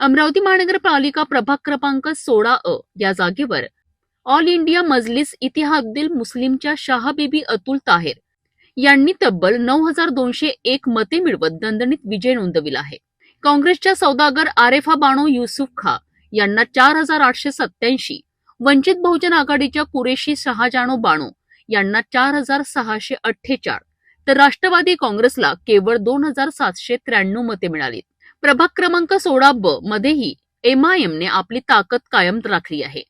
अमरावती महानगरपालिका प्रभाग क्रमांक 16 या जागेवर ऑल इंडिया मजलिस इतिहादुल मुस्लिमच्या शाहबीबी अतुल ताहेर यांनी तब्बल 9,201 मते मिळवत दणदणीत विजय नोंदविला आहे. काँग्रेसच्या सौदागर आरेफा बानो युसुफ खा यांना 4,887, वंचित बहुजन आघाडीच्या कुरेशी शहाजानो बानो यांना 4,648, तर राष्ट्रवादी काँग्रेसला केवळ 2,793 मते मिळाली. प्रभाग क्रमांक 16 मध्येही एमआयएमने आपली ताकद कायम राखली आहे.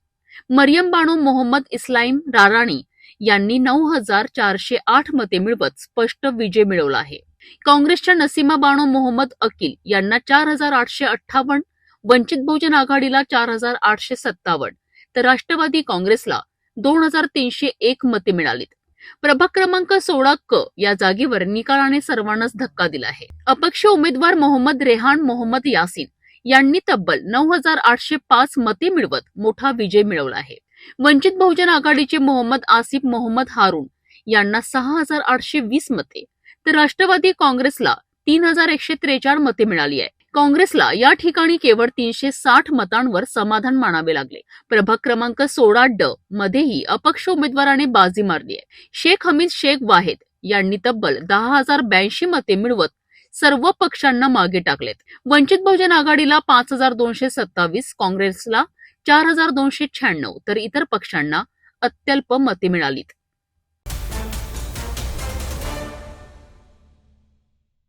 मरियम बानो मोहम्मद इस्लाम राराणी यांनी 9,408 मते मिळवत स्पष्ट विजय मिळवला आहे. काँग्रेसच्या नसीमा बानो मोहम्मद अकील यांना 4,858, वंचित बहुजन आघाडीला 4,857, तर राष्ट्रवादी काँग्रेसला 2,301 मते मिळालीत. प्रभाग क्रमांक 16 या जागेवर निकालाने सर्वांनाच धक्का दिला आहे. अपक्ष उमेदवार मोहम्मद रेहान मोहम्मद यासीन यांनी तब्बल 9,805 मते मिळवत मोठा विजय मिळवला आहे. वंचित बहुजन आघाडीचे मोहम्मद आसिफ मोहम्मद हारून यांना 6,820 मते, तर राष्ट्रवादी काँग्रेसला 3,143 मते मिळाली आहे. काँग्रेसला या ठिकाणी केवळ 360 मतांवर समाधान मानावे लागले. प्रभाग क्रमांक 16 मध्येही अपक्ष उमेदवाराने बाजी मारली आहे. शेख हमीद शेख वाहेद यांनी तब्बल 10,082 मते मिळवत सर्व पक्षांना मागे टाकलेत. वंचित बहुजन आघाडीला 5,227, काँग्रेसला 4,296, तर इतर पक्षांना अत्यल्प मते मिळालीत.